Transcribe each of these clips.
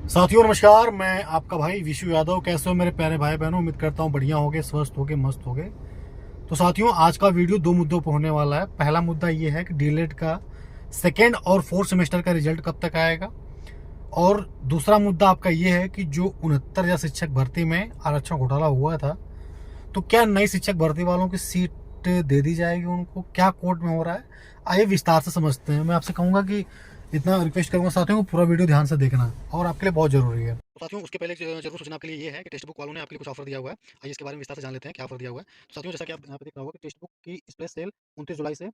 साथियों नमस्कार, मैं आपका भाई विशु यादव। कैसे हो मेरे प्यारे भाई बहनों? उम्मीद करता हूँ बढ़िया होगे, स्वस्थ होगे, मस्त होगे। तो साथियों, आज का वीडियो दो मुद्दों पर होने वाला है। पहला मुद्दा ये है कि डीएलएड का सेकेंड और फोर्थ सेमेस्टर का रिजल्ट कब तक आएगा, और दूसरा मुद्दा आपका ये है कि जो 69,000 शिक्षक भर्ती में आरक्षण घोटाला हुआ था, तो क्या नई शिक्षक भर्ती वालों की सीट दे दी जाएगी उनको? क्या कोर्ट में हो रहा है, आइए विस्तार से समझते हैं। मैं आपसे कहूंगा कि इतना रिक्वेस्ट करूंगा साथियों को पूरा वीडियो ध्यान से देखना, और आपके लिए बहुत जरूरी है। तो साथियों, उसके पहले जरूर सूचना आपके लिए ये है कि टेक्स्ट बुक वालों ने आपके लिए कुछ ऑफर दिया हुआ है। आइए इसके बारे में विस्तार से जान लेते हैं क्या ऑफर दिया हुआ है। तो साथियों, जैसा कि आप यहाँ पे देख रहे होगा कि टेक्स्ट बुक की स्प्लेश सेल 29 जुलाई से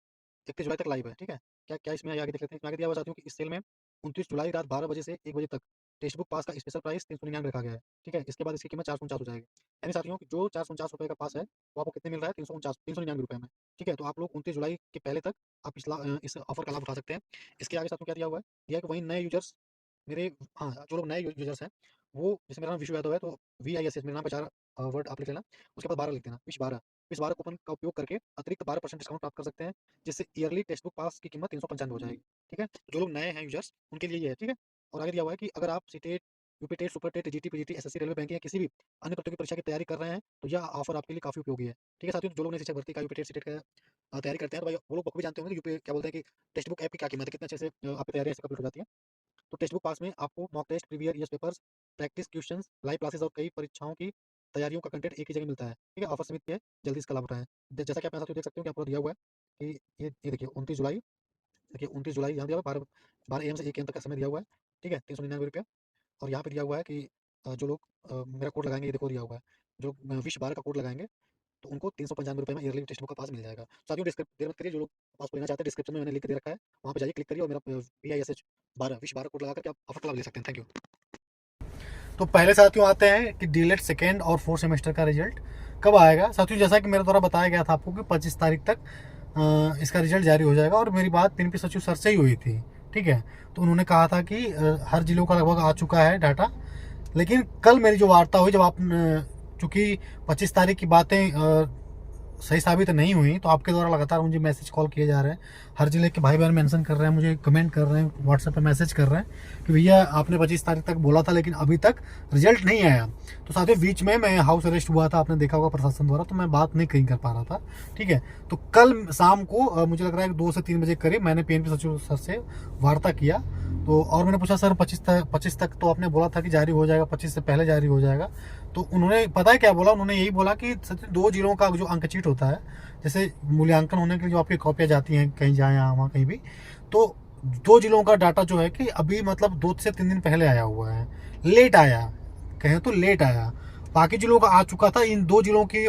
31 जुलाई तक लाइव है। ठीक है, क्या क्या इसमें आगे देख लेते हैं। इसमें आगे दिया हुआ है साथियों कि इस सेल में 29 जुलाई रात 12 बजे से 1 बजे तक टेक्स्ट बुक पास का स्पेशल प्राइस 399 रखा गया है। ठीक है, इसके बाद इसकी कीमत 449 हो जाएगी। यानी साथियों कि जो 449 रुपये का पास है वो आपको कितने मिल रहा है? 399 रुपये में। ठीक है, तो आप लोग 29 जुलाई के पहले तक आप इस ऑफर का लाभ उठा सकते हैं। इसके आगे साथियों क्या दिया हुआ है? दिया है कि वहीं नए यूजर्स मेरे, हाँ, जो लोग नए यूजर्स हैं, वो, जैसे मेरा नाम विशु यादव है, तो VISH मेरे नाम का 4 वर्ड आप लिख लेना। उसके बाद 12 लिख देना, विश 12 कूपन का उपयोग करके अतिरिक्त 12% डिस्काउंट प्राप्त कर सकते हैं, जिससे ईयरली टेक्स्ट बुक पास की कीमत 395 हो जाएगी। ठीक है, जो लोग नए हैं यूजर्स उनके लिए ये है। ठीक है, और आगे दिया हुआ है कि अगर आप CTET, UP TET, super TET, GT, PGT, SSC, railway, banking या किसी भी अन्य प्रतियोगी परीक्षा की तैयारी कर रहे हैं, तो यह ऑफर आपके लिए काफी उपयोगी है। ठीक है साथियों, जो लोग नई शिक्षक भर्ती का यूपी टेट, सीटेट का तैयारी करते हैं, तो भाई वो लोग बखूबी जानते होंगे कि यूपी क्या बोलते हैं कि टेक्स्ट बुक ऐप की क्या कीमत है, कितने अच्छे से आपकी तैयारी ऐसे कंप्लीट हो जाती है। तो टेक्स्ट बुक पास में आपको mock test, previous year papers, practice questions, live classes और कई परीक्षाओं की तैयारियों का कंटेंट एक ही जगह मिलता है। ठीक है, ऑफर सीमित है, जल्दी इसका लाभ उठाएं। जैसा कि आप यहाँ साथियों देख सकते हो कि आपको दिया हुआ है कि ये देखिए 29 जुलाई, देखिए 29 जुलाई यहाँ दिया हुआ है, 12 AM से 1 AM तक का समय दिया हुआ है। ठीक है, 399 रुपये। और यहाँ पे दिया हुआ है कि जो लोग मेरा कोड लगाएंगे, ये देखो दिया हुआ है, जो विश 12 का कोड लगाएंगे तो उनको 395 रुपये में ईयरली टेक्स्ट बुक का पास मिल जाएगा। साथियों, देर मत करिए, जो लोग पास को लेना चाहते हैं, डिस्क्रिप्शन में मैंने लिंक दे रखा है, वहाँ पे जाइए, क्लिक करिए और मेरा VISH 12 विश 12 कोड लगा करके आप ऑफर का लाभ ले सकते हैं। Thank you. तो पहले साथियों आते हैं कि डीलेट सेकेंड और फोर्थ सेमेस्टर का रिजल्ट कब आएगा। साथियों, जैसा कि मेरे द्वारा बताया गया था आपको कि 25 तारीख तक इसका रिजल्ट जारी हो जाएगा, और मेरी बात PNP सचिव सर से ही हुई थी। ठीक है, तो उन्होंने कहा था कि हर जिलों का लगभग आ चुका है डाटा। लेकिन कल मेरी जो वार्ता हुई, जब आप चूंकि 25 तारीख की बातें सही साबित नहीं हुई, तो आपके द्वारा लगातार मुझे मैसेज कॉल किए जा रहे हैं। हर जिले के भाई बहन मेंशन कर रहे हैं, मुझे कमेंट कर रहे हैं, व्हाट्सएप पे मैसेज कर रहे हैं कि भैया आपने 25 तारीख तक बोला था लेकिन अभी तक रिजल्ट नहीं आया। तो साथियों, बीच में मैं हाउस अरेस्ट हुआ था, आपने देखा होगा प्रशासन द्वारा, तो मैं बात नहीं कहीं कर पा रहा था। ठीक है, तो कल शाम को मुझे लग रहा है कि 2 से 3 बजे करीब मैंने PNP सचिव सर से वार्ता किया। तो और मैंने पूछा, सर 25 तक तो आपने बोला था कि जारी हो जाएगा, 25 से पहले जारी हो जाएगा। तो उन्होंने पता है क्या बोला? उन्होंने यही बोला कि सचिन, 2 जिलों का जो अंकचिट होता है, जैसे मूल्यांकन होने के लिए जो आपकी कॉपियाँ जाती हैं कहीं जाए यहाँ वहाँ कहीं भी, तो 2 जिलों का डाटा जो है कि अभी मतलब 2 से 3 दिन पहले आया हुआ है, लेट आया, कहें तो लेट आया। बाकी जिलों का आ चुका था, इन 2 जिलों की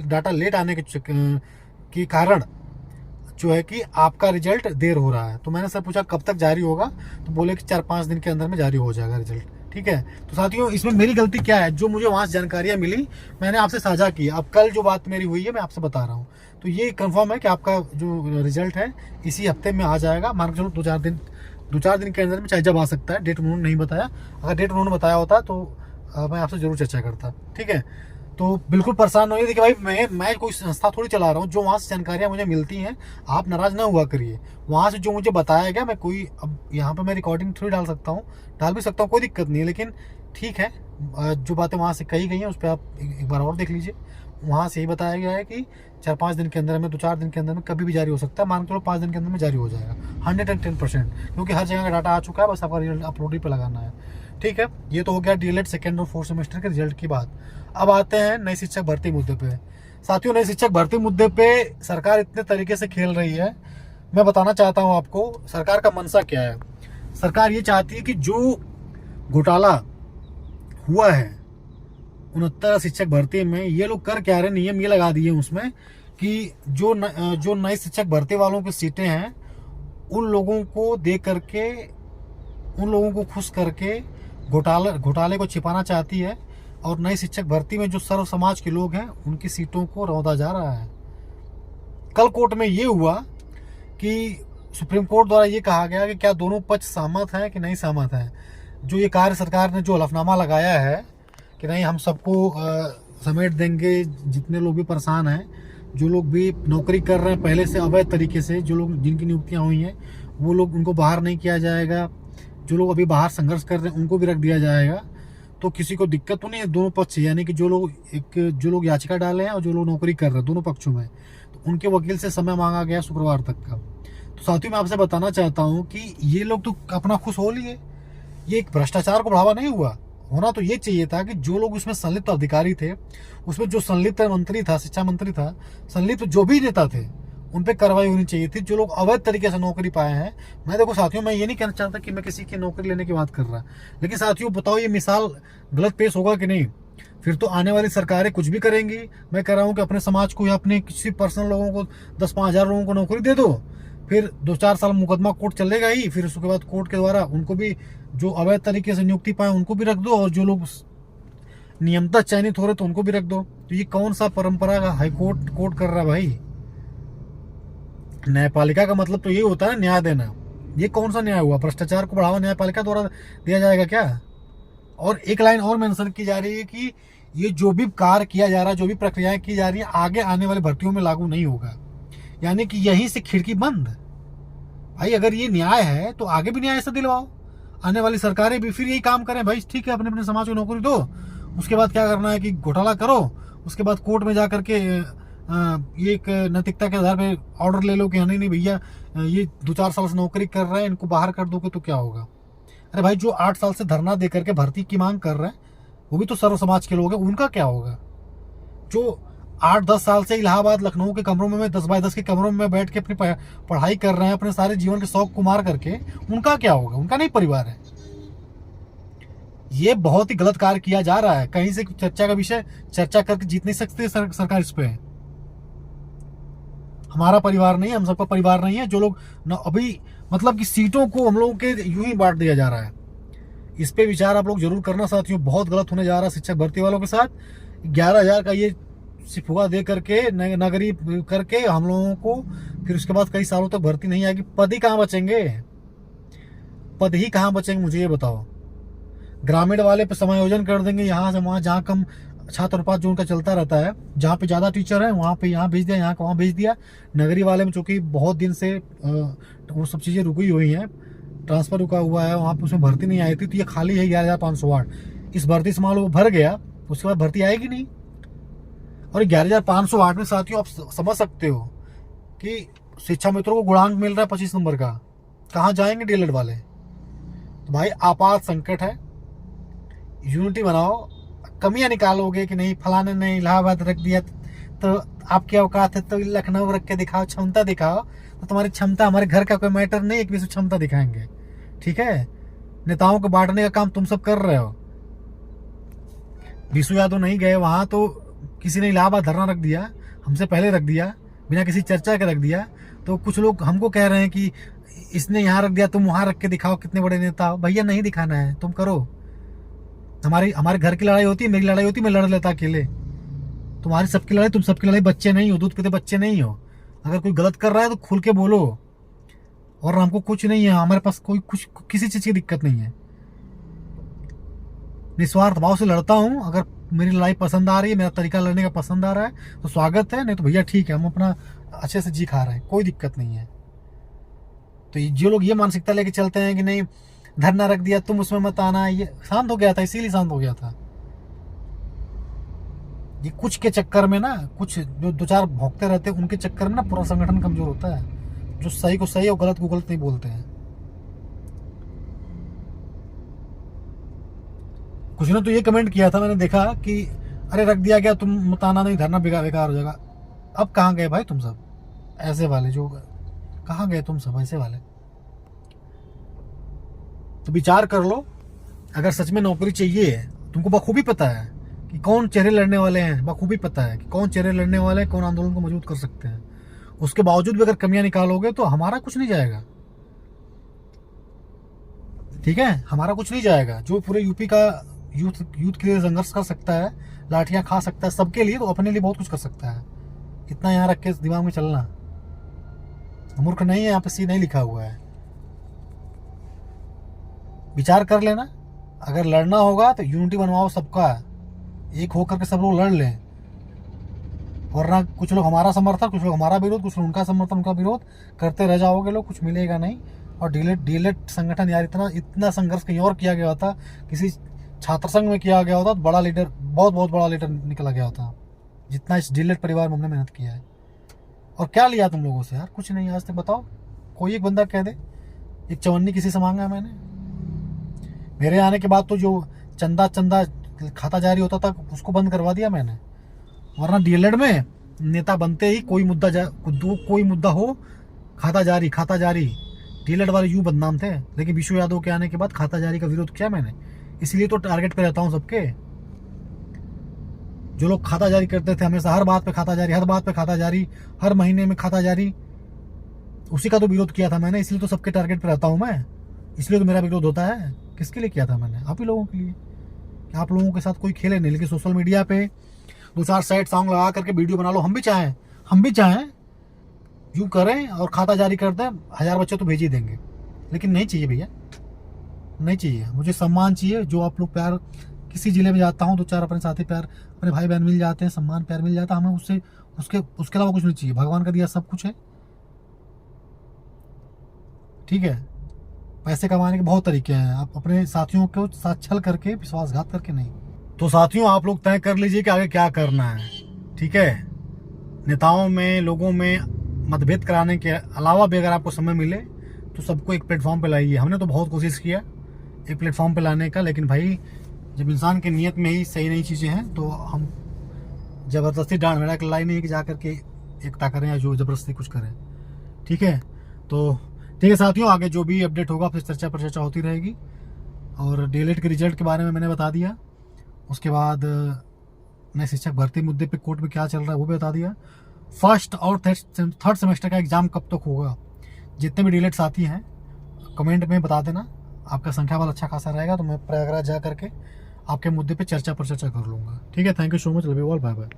डाटा लेट आने के कारण जो है कि आपका रिजल्ट देर हो रहा है। तो मैंने सर पूछा कब तक जारी होगा, तो बोले कि 4-5 दिन के अंदर में जारी हो जाएगा रिजल्ट। ठीक है, तो साथियों, इसमें मेरी गलती क्या है? जो मुझे वहां से जानकारियां मिली मैंने आपसे साझा की। अब कल जो बात मेरी हुई है मैं आपसे बता रहा हूँ। तो ये कंफर्म है कि आपका जो रिजल्ट है इसी हफ्ते में आ जाएगा। मान के चलो 2-4 दिन के अंदर में, चाहे जब आ सकता है, डेट उन्होंने नहीं बताया। अगर डेट उन्होंने बताया होता तो मैं आपसे जरूर चर्चा करता। ठीक है, तो बिल्कुल परेशान होइए। देखिए भाई, मैं कोई संस्था थोड़ी चला रहा हूँ। जो वहाँ से जानकारियाँ मुझे मिलती हैं, आप नाराज ना हुआ करिए। वहाँ से जो मुझे बताया गया, मैं कोई, अब यहाँ पे मैं रिकॉर्डिंग थोड़ी डाल सकता हूँ, डाल भी सकता हूँ, कोई दिक्कत नहीं है। लेकिन ठीक है, जो बातें वहाँ से कही गई हैं उस पर आप एक बार और देख लीजिए। वहाँ से यही बताया गया है कि 4-5 दिन के अंदर में, 2-4 दिन के अंदर में कभी भी जारी हो सकता है। मान के चलो 5 दिन के अंदर में जारी हो जाएगा 110%, क्योंकि हर जगह का डाटा आ चुका है, बस आपका रिजल्ट अपलोड ही पे लगाना है। ठीक है, ये तो हो गया डीएलएड सेकेंड और फोर्थ सेमेस्टर के रिजल्ट की बात। अब आते हैं नई शिक्षक भर्ती मुद्दे पे। साथियों, नई शिक्षक भर्ती मुद्दे पे सरकार इतने तरीके से खेल रही है, मैं बताना चाहता हूं आपको सरकार का मंशा क्या है। सरकार ये चाहती है कि जो घोटाला हुआ है 69 शिक्षक भर्ती में, ये लोग कर क्या रहे, नियम ये लगा दिए उसमें कि जो नई शिक्षक भर्ती वालों की सीटें हैं, उन लोगों को दे करके, उन लोगों को खुश करके घोटाले को छिपाना चाहती है। और नई शिक्षक भर्ती में जो सर्व समाज के लोग हैं उनकी सीटों को रौंदा जा रहा है। कल कोर्ट में ये हुआ कि सुप्रीम कोर्ट द्वारा ये कहा गया कि क्या दोनों पक्ष सहमत हैं कि नहीं सहमत हैं। जो ये कार्य सरकार ने जो हलफनामा लगाया है कि नहीं, हम सबको समेट देंगे, जितने लोग भी परेशान हैं, जो लोग भी नौकरी कर रहे हैं पहले से अवैध तरीके से, जो लोग जिनकी नियुक्तियां हुई हैं, वो लोग, उनको बाहर नहीं किया जाएगा। जो लोग अभी बाहर संघर्ष कर रहे हैं उनको भी रख दिया जाएगा। तो किसी को दिक्कत तो नहीं है दोनों पक्ष से, यानी कि जो लोग याचिका डाले हैं और जो लोग नौकरी कर रहे हैं दोनों पक्षों में, तो उनके वकील से समय मांगा गया शुक्रवार तक का। तो साथियों मैं आपसे बताना चाहता हूँ कि ये लोग तो अपना खुश हो लिए, ये एक भ्रष्टाचार को बढ़ावा नहीं हुआ। होना तो ये चाहिए था कि जो लोग उसमें संलिप्त अधिकारी थे, उसमें जो संलिप्त मंत्री था, शिक्षा मंत्री था, संलिप्त जो भी नेता थे, उन पर कार्रवाई होनी चाहिए थी। जो लोग अवैध तरीके से नौकरी पाए हैं, मैं देखो साथियों मैं ये नहीं कहना चाहता कि मैं किसी की नौकरी लेने की बात कर रहा, लेकिन साथियों बताओ ये मिसाल गलत पेश होगा कि नहीं? फिर तो आने वाली सरकारें कुछ भी करेंगी। मैं कह रहा हूँ कि अपने समाज को या अपने किसी पर्सनल लोगों को 10-5 हज़ार लोगों को नौकरी दे दो, फिर 2-4 साल मुकदमा कोर्ट चलेगा ही, फिर उसके बाद कोर्ट के द्वारा उनको भी जो अवैध तरीके से नियुक्ति पाए उनको भी रख दो, और जो लोग नियमतः चयनित हो रहे तो उनको भी रख दो। तो ये कौन सा परंपरा का हाईकोर्ट कोर्ट कर रहा है भाई? न्यायपालिका का मतलब तो ये होता है न्याय देना। ये कौन सा न्याय हुआ? भ्रष्टाचार को बढ़ावा न्यायपालिका द्वारा दिया जाएगा क्या? और एक लाइन और मेंशन की जा रही है कि ये जो भी कार्य किया जा रहा है, जो भी प्रक्रियाएं की जा रही है, आगे आने वाली भर्तियों में लागू नहीं होगा। यानी कि यहीं से खिड़की बंद। भाई अगर ये न्याय है तो आगे भी न्याय से दिलवाओ, आने वाली सरकारें भी फिर यही काम करें। भाई ठीक है, अपने अपने समाज को नौकरी दो, उसके बाद क्या करना है कि घोटाला करो, उसके बाद कोर्ट में जा करके ये एक नैतिकता के आधार पे ऑर्डर ले लो कि नहीं नहीं भैया ये 2-4 साल से नौकरी कर रहे हैं, इनको बाहर कर दोगे तो क्या होगा? अरे भाई जो 8 साल से धरना दे करके भर्ती की मांग कर रहे हैं वो भी तो सर्व समाज के लोग हैं, उनका क्या होगा? जो 8-10 साल से इलाहाबाद लखनऊ के कमरों में 10x10 के कमरों में बैठ के अपनी पढ़ाई कर रहे हैं, अपने सारे जीवन के शौक को मार करके, उनका क्या होगा? उनका नहीं परिवार है? ये बहुत ही गलत कार्य किया जा रहा है। कहीं से चर्चा का विषय चर्चा करके जीत नहीं सकते सरकार इस पे। हमारा परिवार नहीं है, हम सबका परिवार नहीं है। जो लोग अभी मतलब कि सीटों को हम लोगों के यूं ही बांट दिया जा रहा है, इस पे विचार आप लोग जरूर करना साथियों। बहुत गलत होने जा रहा है शिक्षक भर्ती वालों के साथ। 11,000 का ये सिफुआ दे करके नगरी करके हम लोगों को फिर उसके बाद कई सालों तक भर्ती नहीं आएगी। पद ही कहाँ बचेंगे? पद ही कहाँ बचेंगे मुझे ये बताओ। ग्रामीण वाले पे समायोजन कर देंगे, यहाँ से वहाँ, जहाँ कम छात्र अनुपात जो उनका चलता रहता है, जहाँ पे ज़्यादा टीचर है वहाँ पे यहाँ भेज दिया, यहाँ का वहाँ भेज दिया। नगरी वाले में चूँकि बहुत दिन से वो सब चीज़ें रुकी हुई हैं, ट्रांसफ़र रुका हुआ है, वहाँ पे उसमें भर्ती नहीं आई थी, तो ये खाली है 11,508। इस भर्ती से मान लो वो भर गया, उसके बाद भर्ती आएगी नहीं। और 11,508 में साथियों आप समझ सकते हो कि शिक्षा मित्रों को गुणांक मिल रहा है 25 नंबर का, कहाँ जाएंगे डीएलएड वाले? तो भाई आपात संकट है, यूनिटी बनाओ। कमियां निकालोगे कि नहीं फलाने ने इलाहाबाद रख दिया तो आपकी औकात है, तो लखनऊ रख के दिखाओ, क्षमता दिखाओ। तो तुम्हारी क्षमता हमारे घर का कोई मैटर नहीं, एक भी क्षमता दिखाएंगे, ठीक है? नेताओं को बांटने का काम तुम सब कर रहे हो। विशु यादव नहीं गए वहां तो किसी ने इलाहाबाद धरना रख दिया, हमसे पहले रख दिया, बिना किसी चर्चा के रख दिया। तो कुछ लोग हमको कह रहे हैं कि इसने यहाँ रख दिया, तुम वहां रख के दिखाओ कितने बड़े नेता हो। भैया नहीं दिखाना है, तुम करो। हमारे घर की लड़ाई होती है, मेरी लड़ाई होती है, मैं लड़ लेता अकेले। तुम्हारी सबकी लड़ाई, तुम सबकी लड़ाई। बच्चे नहीं हो, दूध पीते बच्चे नहीं हो। अगर कोई गलत कर रहा है तो खुल के बोलो। और हमको कुछ नहीं है, हमारे पास कोई कुछ किसी चीज की दिक्कत नहीं है। निस्वार्थ भाव से लड़ता हूँ। अगर मेरी लड़ाई पसंद आ रही है, मेरा तरीका लड़ने का पसंद आ रहा है तो स्वागत है, नहीं तो भैया ठीक है, हम अपना अच्छे से जी खा रहे हैं, कोई दिक्कत नहीं है। तो जो लोग ये मानसिकता लेके चलते हैं कि नहीं धरना रख दिया तुम उसमें मत आना, ये शांत हो गया था, इसीलिए शांत हो गया था। ये कुछ के चक्कर में ना, कुछ जो 2-4 भौंकते रहते हैं उनके चक्कर में ना पूरा संगठन कमजोर होता है। जो सही को सही और गलत को गलत नहीं बोलते हैं। कुछ ने तो ये कमेंट किया था, मैंने देखा कि अरे रख दिया गया, तुम मत आना, नहीं धरना बेकार हो जाएगा। अब कहाँ गए भाई तुम सब ऐसे वाले? जो कहाँ गए तुम सब ऐसे वाले? तो विचार कर लो। अगर सच में नौकरी चाहिए, तुमको बखूबी पता है कि कौन चेहरे लड़ने वाले हैं, बखूबी पता है कि कौन चेहरे लड़ने वाले हैं, कौन आंदोलन को मजबूत कर सकते हैं। उसके बावजूद भी अगर कमियां निकालोगे तो हमारा कुछ नहीं जाएगा, ठीक है? हमारा कुछ नहीं जाएगा। जो पूरे यूपी का यूथ के लिए संघर्ष कर सकता है, लाठियां खा सकता है सबके लिए, तो अपने लिए बहुत कुछ कर सकता है। इतना यहाँ रख के दिमाग में चलना। मूर्ख नहीं है, यहाँ पे सी नहीं लिखा हुआ है। विचार कर लेना। अगर लड़ना होगा तो यूनिटी बनवाओ सबका, एक होकर के सब लोग लड़ लें। और ना कुछ लोग हमारा समर्थन, कुछ लोग हमारा विरोध, कुछ लोग उनका समर्थन, उनका विरोध करते रह जाओगे लोग, कुछ मिलेगा नहीं। और डीएलएड संगठन यार इतना संघर्ष कहीं और किया गया होता, किसी छात्र संघ में किया गया होता तो बड़ा लीडर, बहुत बड़ा लीडर निकला गया होता, जितना इस डीएलएड परिवार में हमने मेहनत किया है। और क्या लिया तुम लोगों से यार? कुछ नहीं आज तक। बताओ, कोई एक बंदा कह दे एक चवन्नी किसी से मांगा है मैंने? मेरे आने के बाद तो जो चंदा खाता जारी होता था उसको बंद करवा दिया मैंने, वरना डीएलएड में नेता बनते ही कोई मुद्दा हो खाता जारी डीएलएड वाले यूं बदनाम थे। लेकिन विशु यादव के आने के बाद खाता जारी का विरोध किया मैंने, इसलिए तो टारगेट पे रहता हूं सबके। जो लोग खाता जारी करते थे हमेशा, हर बात पे खाता जारी, हर महीने में खाता जारी, उसी का तो विरोध किया था मैंने, इसलिए तो सबके टारगेट पे रहता हूं मैं, इसलिए तो मेरा विरोध होता है। किसके लिए किया था मैंने? आप ही लोगों के लिए। आप लोगों के साथ कोई खेले नहीं, लेकिन सोशल मीडिया पे 2-4 सैड सॉन्ग लगा करके वीडियो बना लो। हम भी चाहें यूं करें और खाता जारी कर दें, 1000 बच्चे तो भेज ही देंगे, लेकिन नहीं चाहिए भैया, नहीं चाहिए। मुझे सम्मान चाहिए। जो आप लोग प्यार, किसी जिले में जाता हूँ 2-4 अपने साथी प्यार, अपने भाई बहन मिल जाते हैं, सम्मान प्यार मिल जाता है, हमें उससे उसके अलावा कुछ नहीं चाहिए। भगवान का दिया सब कुछ है, ठीक है। पैसे कमाने के बहुत तरीके हैं, आप अपने साथियों को साथ छल करके, विश्वासघात करके नहीं। तो साथियों, आप लोग तय कर लीजिए कि आगे क्या करना है, ठीक है। नेताओं में, लोगों में मतभेद कराने के अलावा भी अगर आपको समय मिले तो सबको एक प्लेटफॉर्म पे लाइए। हमने तो बहुत कोशिश किया एक प्लेटफॉर्म पे लाने का, लेकिन भाई जब इंसान की नीयत में ही सही नई चीज़ें हैं तो हम ज़बरदस्ती डांड मेरा लाई नहीं कि जा करके एकता करें या जो ज़बरदस्ती कुछ करें, ठीक है। तो ठीक है साथियों, आगे जो भी अपडेट होगा फिर चर्चा पर चर्चा होती रहेगी। और डीएलएड के रिजल्ट के बारे में मैंने बता दिया, उसके बाद नए शिक्षक भर्ती मुद्दे पे कोर्ट में क्या चल रहा है वो भी बता दिया। फर्स्ट और थर्ड सेमेस्टर का एग्ज़ाम कब तक होगा, जितने भी डीएलएड साथी हैं कमेंट में बता देना। आपका संख्या बल अच्छा खासा रहेगा तो मैं प्रयागराज जा करके आपके मुद्दे पे चर्चा पर चर्चा कर लूँगा, ठीक है। Thank you so much, love you all, bye bye.